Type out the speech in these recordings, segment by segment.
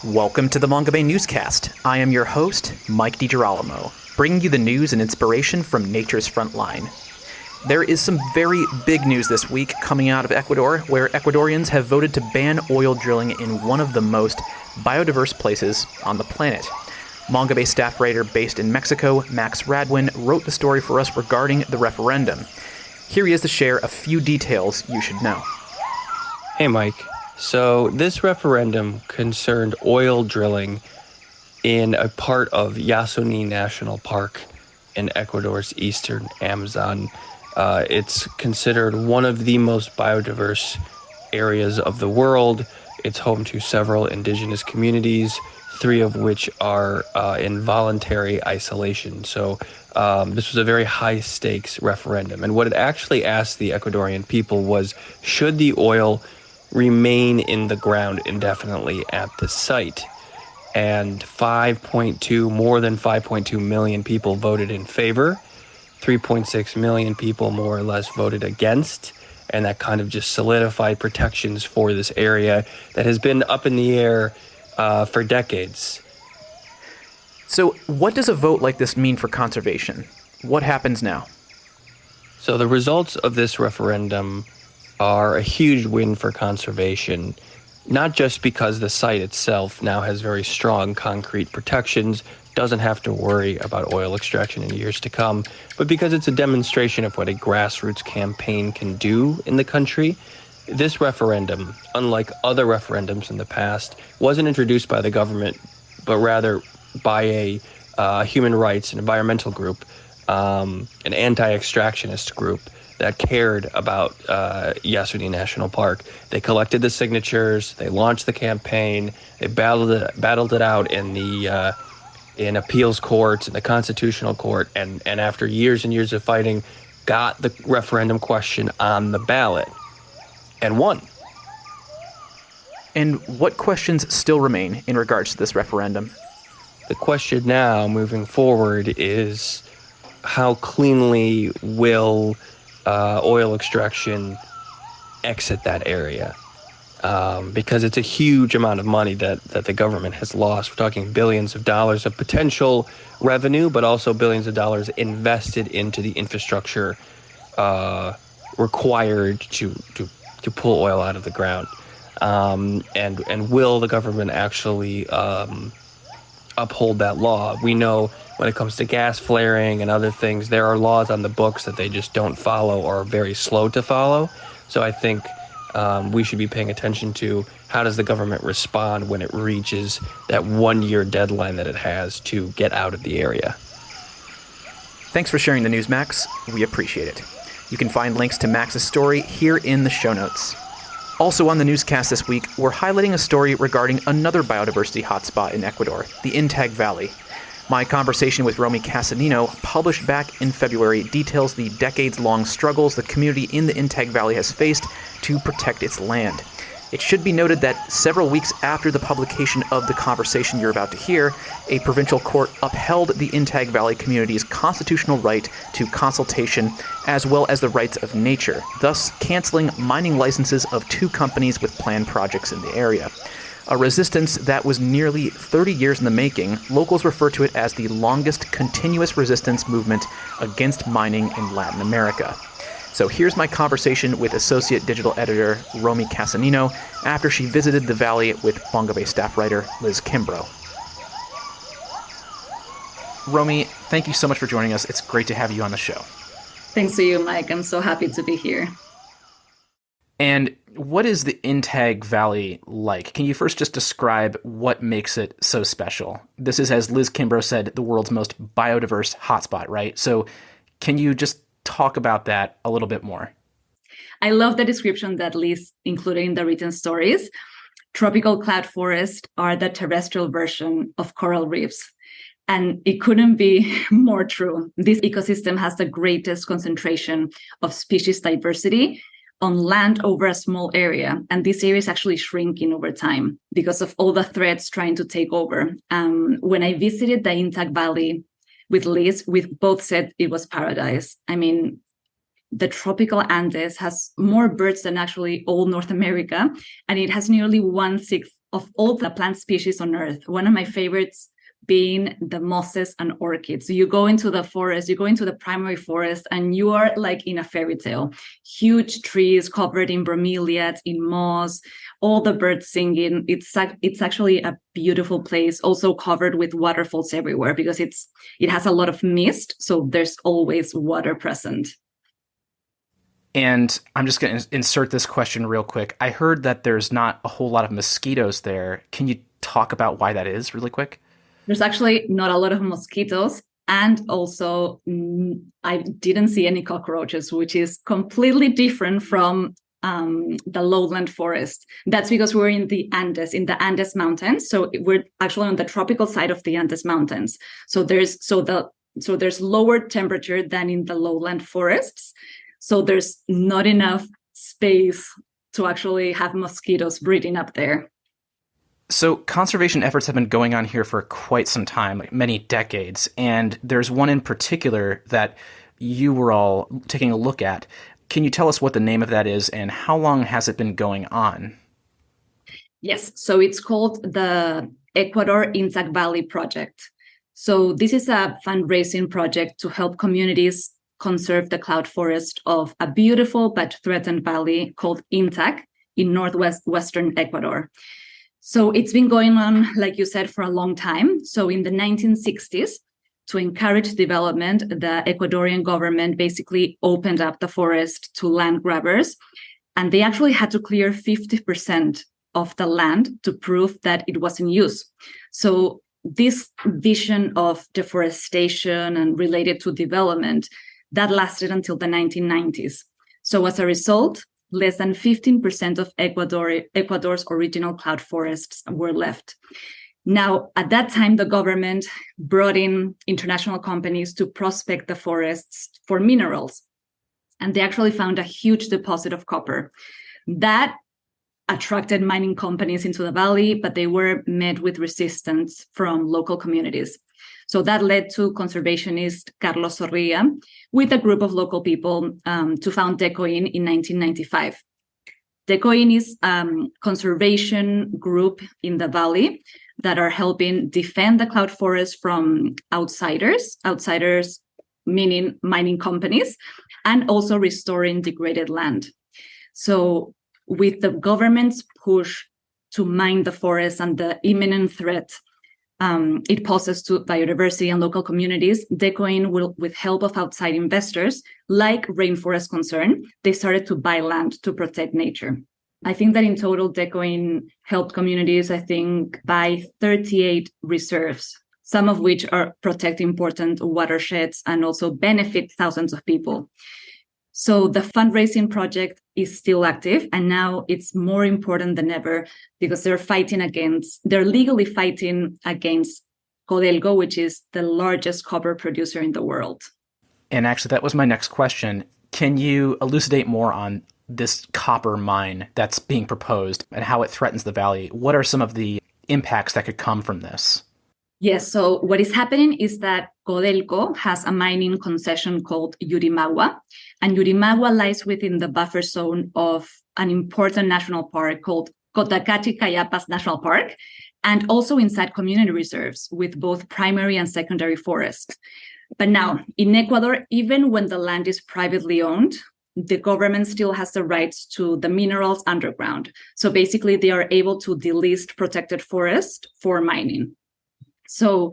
Welcome to the Mongabay newscast. I am your host, Mike DiGirolamo, bringing you the news and inspiration from nature's front line. There is some very big news this week coming out of Ecuador, where Ecuadorians have voted to ban oil drilling in one of the most biodiverse places on the planet. Mongabay staff writer based in Mexico, Max Radwin, wrote the story for us regarding the referendum. Here he is to share a few details you should know. Hey, Mike. So this referendum concerned oil drilling in a part of Yasuní National Park in Ecuador's eastern Amazon. It's considered one of the most biodiverse areas of the world. It's home to several indigenous communities, three of which are in voluntary isolation. So this was a very high-stakes referendum. And what it actually asked the Ecuadorian people was, should the oil remain in the ground indefinitely at the site? And more than 5.2 million people voted in favor. 3.6 million people more or less voted against. And that kind of just solidified protections for this area that has been up in the air for decades. So what does a vote like this mean for conservation? What happens now? So the results of this referendum are a huge win for conservation, not just because the site itself now has very strong concrete protections, doesn't have to worry about oil extraction in years to come, but because it's a demonstration of what a grassroots campaign can do in the country. This referendum, unlike other referendums in the past, wasn't introduced by the government, but rather by a human rights and environmental group, an anti-extractionist group that cared about Yasuní National Park. They collected the signatures, they launched the campaign, they battled it out in appeals courts, in the constitutional court, and after years and years of fighting, got the referendum question on the ballot and won. And what questions still remain in regards to this referendum? The question now, moving forward, is how cleanly will oil extraction exit that area? Because it's a huge amount of money that the government has lost. We're talking billions of dollars of potential revenue, but also billions of dollars invested into the infrastructure required to pull oil out of the ground. And will the government actually uphold that law? We know when it comes to gas flaring and other things, there are laws on the books that they just don't follow or are very slow to follow. So I think we should be paying attention to how does the government respond when it reaches that 1-year deadline that it has to get out of the area. Thanks for sharing the news, Max. We appreciate it. You can find links to Max's story here in the show notes. Also on the newscast this week, we're highlighting a story regarding another biodiversity hotspot in Ecuador, the Intag Valley. My conversation with Romi Castagnino, published back in February, details the decades-long struggles the community in the Intag Valley has faced to protect its land. It should be noted that several weeks after the publication of the conversation you're about to hear, a provincial court upheld the Intag Valley community's constitutional right to consultation, as well as the rights of nature, thus canceling mining licenses of 2 companies with planned projects in the area. A resistance that was nearly 30 years in the making. Locals refer to it as the longest continuous resistance movement against mining in Latin America. So here's my conversation with Associate Digital Editor Romi Castagnino after she visited the valley with Mongabay staff writer Liz Kimbrough. Romi, thank you so much for joining us. It's great to have you on the show. Thanks to you, Mike. I'm so happy to be here. And what is the Intag Valley like? Can you first just describe what makes it so special? This is, as Liz Kimbrough said, the world's most biodiverse hotspot, right? So can you just talk about that a little bit more? I love the description that Liz included in the written stories. Tropical cloud forests are the terrestrial version of coral reefs. And it couldn't be more true. This ecosystem has the greatest concentration of species diversity on land over a small area. And this area is actually shrinking over time because of all the threats trying to take over. When I visited the Intag Valley with Liz, we both said it was paradise. I mean, the tropical Andes has more birds than actually all North America, and it has nearly 1/6 of all the plant species on Earth. One of my favorites being the mosses and orchids. So you go into the forest, you go into the primary forest, and you are like in a fairy tale. Huge trees covered in bromeliads, in moss, all the birds singing. It's actually a beautiful place, also covered with waterfalls everywhere because it has a lot of mist, so there's always water present. And I'm just going to insert this question real quick. I heard that there's not a whole lot of mosquitoes there. Can you talk about why that is really quick? There's actually not a lot of mosquitoes, and also I didn't see any cockroaches, which is completely different from the lowland forest. That's because we're in the Andes Mountains. So we're actually on the tropical side of the Andes Mountains. So there's lower temperature than in the lowland forests. So there's not enough space to actually have mosquitoes breeding up there. So conservation efforts have been going on here for quite some time, like many decades. And there's one in particular that you were all taking a look at. Can you tell us what the name of that is and how long has it been going on? Yes, so it's called the Ecuador Intact Valley Project. So this is a fundraising project to help communities conserve the cloud forest of a beautiful but threatened valley called Intac in northwestern Ecuador. So it's been going on, like you said, for a long time. So in the 1960s, to encourage development, the Ecuadorian government basically opened up the forest to land grabbers, and they actually had to clear 50% of the land to prove that it was in use. So this vision of deforestation and related to development, that lasted until the 1990s. So as a result, less than 15% of Ecuador's original cloud forests were left. Now, at that time, the government brought in international companies to prospect the forests for minerals. And they actually found a huge deposit of copper. That attracted mining companies into the valley, but they were met with resistance from local communities. So that led to conservationist Carlos Zorrilla with a group of local people to found DECOIN in 1995. DECOIN is a conservation group in the valley that are helping defend the cloud forest from outsiders meaning mining companies, and also restoring degraded land. So with the government's push to mine the forest and the imminent threat it poses to biodiversity and local communities, DECOIN will, with help of outside investors, like Rainforest Concern, they started to buy land to protect nature. I think that in total, DECOIN helped communities, buy 38 reserves, some of which are protect important watersheds and also benefit thousands of people. So the fundraising project is still active, and now it's more important than ever because they're legally fighting against Codelco, which is the largest copper producer in the world. And actually, that was my next question. Can you elucidate more on this copper mine that's being proposed and how it threatens the valley? What are some of the impacts that could come from this? Yes, so what is happening is that Codelco has a mining concession called Yurimagua, and Yurimagua lies within the buffer zone of an important national park called Cotacachi-Cayapas National Park, and also inside community reserves with both primary and secondary forests. But now, in Ecuador, even when the land is privately owned, the government still has the rights to the minerals underground. So basically, they are able to delist protected forest for mining. So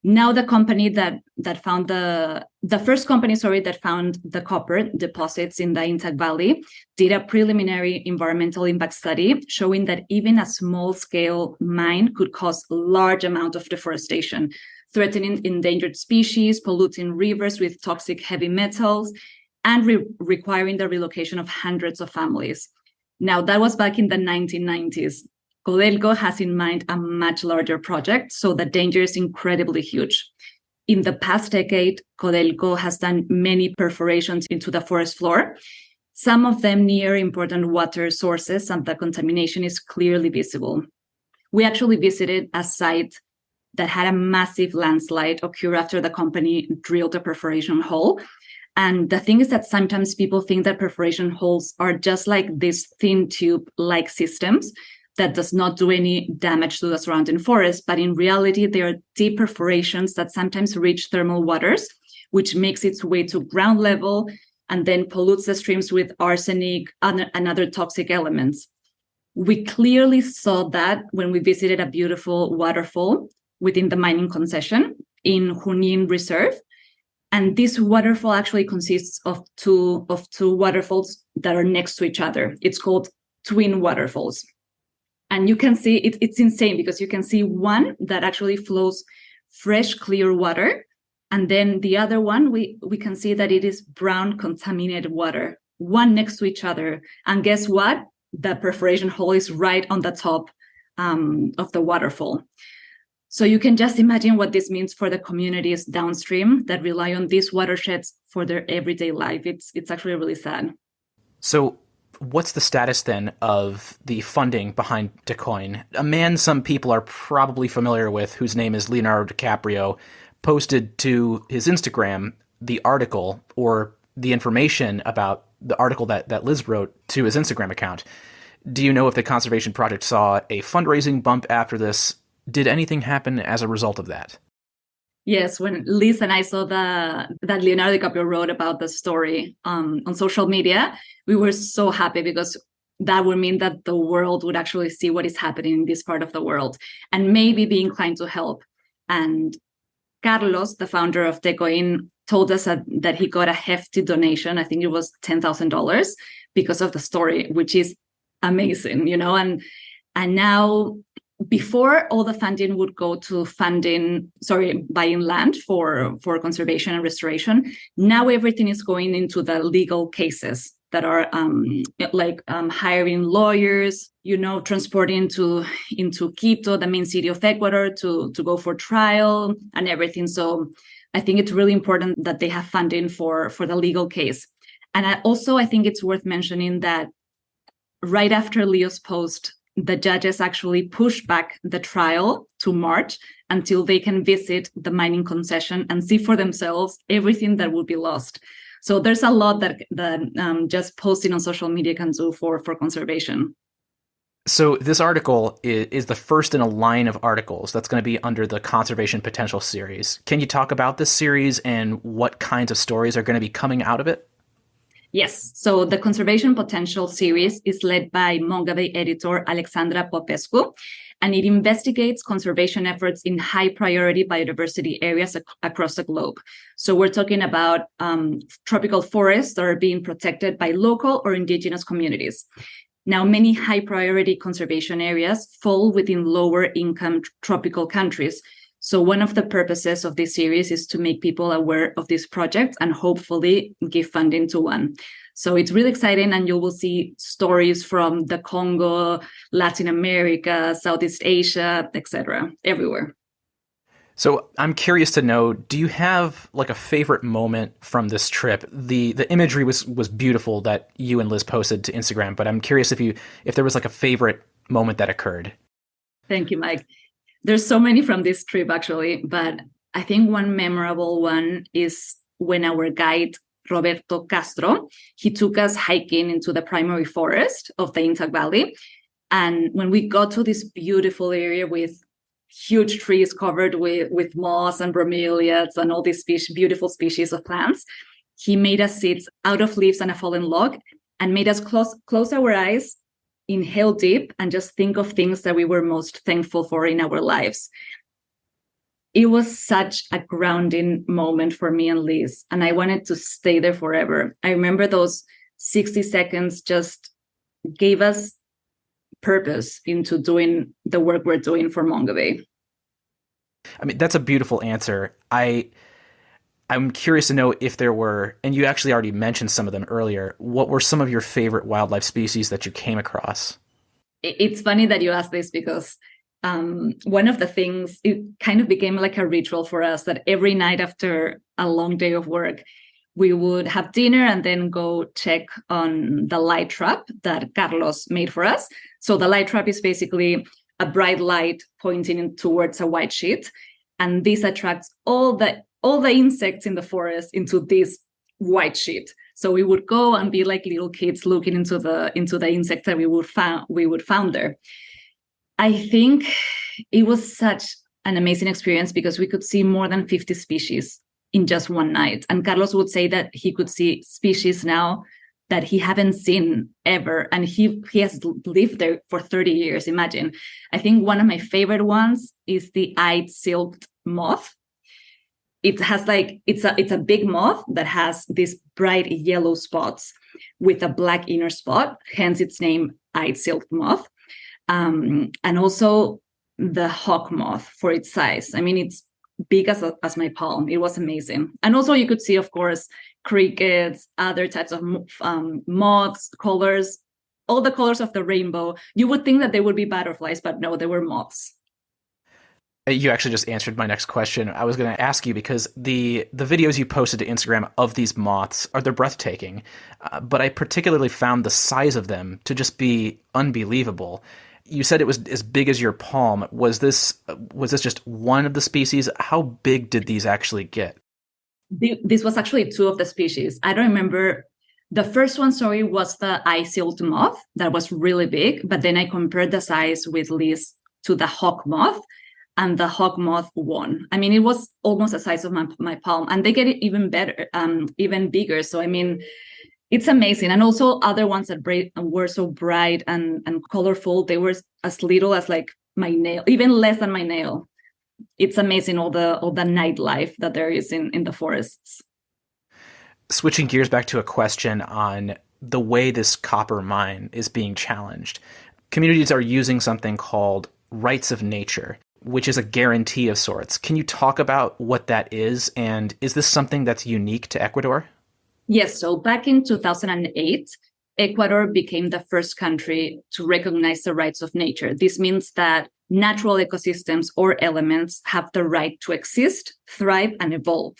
now the company that found the first company that found the copper deposits in the Intact Valley did a preliminary environmental impact study showing that even a small scale mine could cause a large amount of deforestation, threatening endangered species, polluting rivers with toxic heavy metals, and requiring the relocation of hundreds of families. Now, that was back in the 1990s. Codelco has in mind a much larger project, so the danger is incredibly huge. In the past decade, Codelco has done many perforations into the forest floor, some of them near important water sources, and the contamination is clearly visible. We actually visited a site that had a massive landslide occur after the company drilled a perforation hole. And the thing is that sometimes people think that perforation holes are just like these thin tube-like systems, that does not do any damage to the surrounding forest, but in reality, they are deep perforations that sometimes reach thermal waters, which makes its way to ground level and then pollutes the streams with arsenic and other toxic elements. We clearly saw that when we visited a beautiful waterfall within the mining concession in Junín Reserve. And this waterfall actually consists of two waterfalls that are next to each other. It's called twin waterfalls. And you can see it's insane because you can see one that actually flows fresh, clear water. And then the other one, we can see that it is brown, contaminated water, one next to each other. And guess what? The perforation hole is right on the top of the waterfall. So you can just imagine what this means for the communities downstream that rely on these watersheds for their everyday life. It's actually really sad. So what's the status then of the funding behind Decoin? A man some people are probably familiar with, whose name is Leonardo DiCaprio, posted to his Instagram the article or the information about the article that Liz wrote to his Instagram account. Do you know if the conservation project saw a fundraising bump after this? Did anything happen as a result of that? Yes, when Liz and I saw that Leonardo DiCaprio wrote about the story on social media, we were so happy because that would mean that the world would actually see what is happening in this part of the world and maybe be inclined to help. And Carlos, the founder of Decoin, told us that he got a hefty donation. I think it was $10,000 because of the story, which is amazing, and now, before, all the funding would go to buying land for conservation and restoration. Now everything is going into the legal cases that are hiring lawyers, transporting into Quito, the main city of Ecuador, to go for trial and everything. So I think it's really important that they have funding for the legal case. And I think it's worth mentioning that right after Leo's post, the judges actually pushed back the trial to March until they can visit the mining concession and see for themselves everything that will be lost. So there's a lot that just posting on social media can do for conservation. So this article is the first in a line of articles that's going to be under the Conservation Potential series. Can you talk about this series and what kinds of stories are going to be coming out of it? Yes. So the Conservation Potential series is led by Mongabay editor Alexandra Popescu, and it investigates conservation efforts in high priority biodiversity areas across the globe. So we're talking about tropical forests that are being protected by local or indigenous communities. Now, many high priority conservation areas fall within lower income tropical countries. So one of the purposes of this series is to make people aware of this project and hopefully give funding to one. So it's really exciting, and you will see stories from the Congo, Latin America, Southeast Asia, etc., everywhere. So I'm curious to know, do you have like a favorite moment from this trip? The imagery was beautiful that you and Liz posted to Instagram, but I'm curious if there was like a favorite moment that occurred. Thank you, Mike. There's so many from this trip, actually, but I think one memorable one is when our guide, Roberto Castro, he took us hiking into the primary forest of the Intac Valley. And when we got to this beautiful area with huge trees covered with moss and bromeliads and all these beautiful species of plants, he made us sit out of leaves and a fallen log and made us close our eyes, inhale deep, and just think of things that we were most thankful for in our lives. It was such a grounding moment for me and Liz, and I wanted to stay there forever. I remember those 60 seconds just gave us purpose into doing the work we're doing for Mongabay. I mean, that's a beautiful answer. I'm curious to know if there were, and you actually already mentioned some of them earlier, what were some of your favorite wildlife species that you came across? It's funny that you asked this because one of the things, it kind of became like a ritual for us that every night after a long day of work, we would have dinner and then go check on the light trap that Carlos made for us. So the light trap is basically a bright light pointing towards a white sheet. And this attracts all the insects in the forest into this white sheet. So we would go and be like little kids looking into the insects that we would found there. I think it was such an amazing experience because we could see more than 50 species in just one night. And Carlos would say that he could see species now that he haven't seen ever. And he has lived there for 30 years, imagine. I think one of my favorite ones is the eyed-silked moth. It has it's a big moth that has these bright yellow spots with a black inner spot, hence its name, eyed-silked moth. And also the hawk moth for its size. I mean, it's big as my palm. It was amazing. And also you could see, of course, crickets, other types of moths, colors, all the colors of the rainbow. You would think that they would be butterflies, but no, they were moths. You actually just answered my next question. I was going to ask you because the videos you posted to Instagram of these moths they're breathtaking, but I particularly found the size of them to just be unbelievable. You said it was as big as your palm. Was this just one of the species? How big did these actually get? This was actually two of the species. I don't remember. The first one, was the eye-silked moth that was really big, but then I compared the size with Liz to the hawk moth, and the hawk moth won. I mean, it was almost the size of my palm, and they get it even better, even bigger. So, I mean, it's amazing. And also other ones that were so bright and colorful, they were as little as like my nail, even less than my nail. It's amazing all the nightlife that there is in the forests. Switching gears back to a question on the way this copper mine is being challenged. Communities are using something called rights of nature, which is a guarantee of sorts. Can you talk about what that is? And is this something that's unique to Ecuador? Yes. So back in 2008, Ecuador became the first country to recognize the rights of nature. This means that natural ecosystems or elements have the right to exist, thrive, and evolve.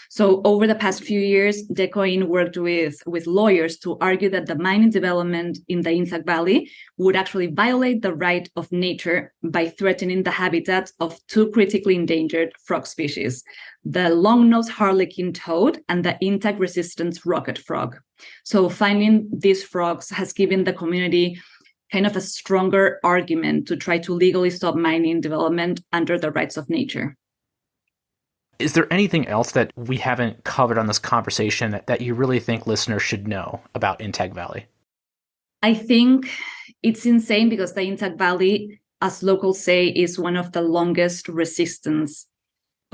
So over the past few years, DECOIN worked with lawyers to argue that the mining development in the Intac Valley would actually violate the right of nature by threatening the habitats of two critically endangered frog species, the long-nosed harlequin toad and the Intac-resistant rocket frog. So finding these frogs has given the community kind of a stronger argument to try to legally stop mining development under the rights of nature. Is there anything else that we haven't covered on this conversation that you really think listeners should know about Intac Valley? I think it's insane because the Intac Valley, as locals say, is one of the longest resistance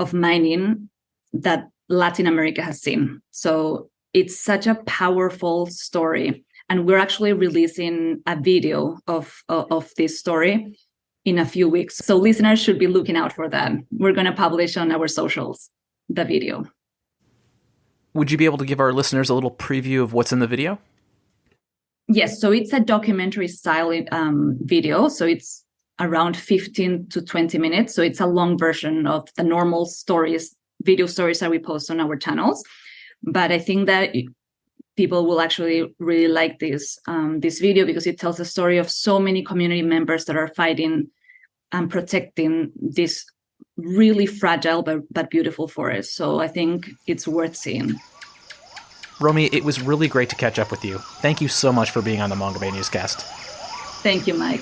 of mining that Latin America has seen. So it's such a powerful story. And we're actually releasing a video of this story in a few weeks. So listeners should be looking out for that. We're going to publish on our socials the video. Would you be able to give our listeners a little preview of what's in the video? Yes, so it's a documentary style video. So it's around 15 to 20 minutes. So it's a long version of the normal stories, video stories that we post on our channels. But I think that people will actually really like this video because it tells the story of so many community members that are fighting and protecting this really fragile but beautiful forest. So I think it's worth seeing. Romi, it was really great to catch up with you. Thank you so much for being on the Mongabay Newscast. Thank you, Mike.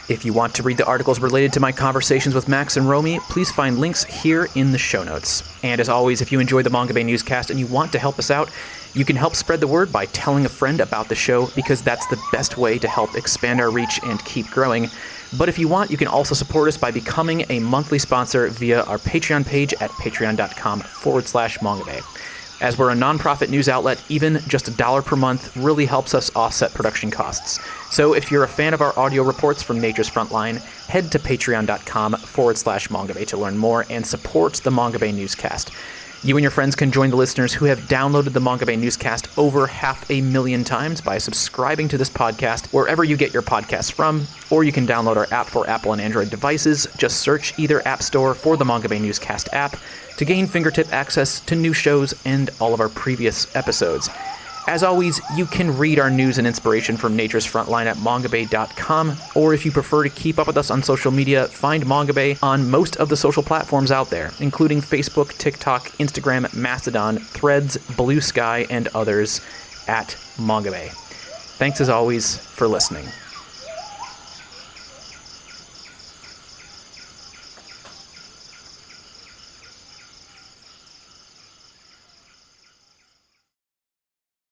If you want to read the articles related to my conversations with Max and Romi, please find links here in the show notes. And as always, if you enjoy the Mongabay Newscast and you want to help us out, you can help spread the word by telling a friend about the show because that's the best way to help expand our reach and keep growing. But if you want, you can also support us by becoming a monthly sponsor via our Patreon page at patreon.com/Mongabay. As we're a nonprofit news outlet, even just $1 per month really helps us offset production costs. So if you're a fan of our audio reports from Nature's Frontline, head to patreon.com/Mongabay to learn more and support the Mongabay Newscast. You and your friends can join the listeners who have downloaded the Mongabay Newscast over 500,000 times by subscribing to this podcast wherever you get your podcasts from, or you can download our app for Apple and Android devices. Just search either app store for the Mongabay Newscast app to gain fingertip access to new shows and all of our previous episodes. As always, you can read our news and inspiration from Nature's Frontline at mongabay.com, or if you prefer to keep up with us on social media, find Mongabay on most of the social platforms out there, including Facebook, TikTok, Instagram, Mastodon, Threads, Blue Sky, and others at Mongabay. Thanks as always for listening.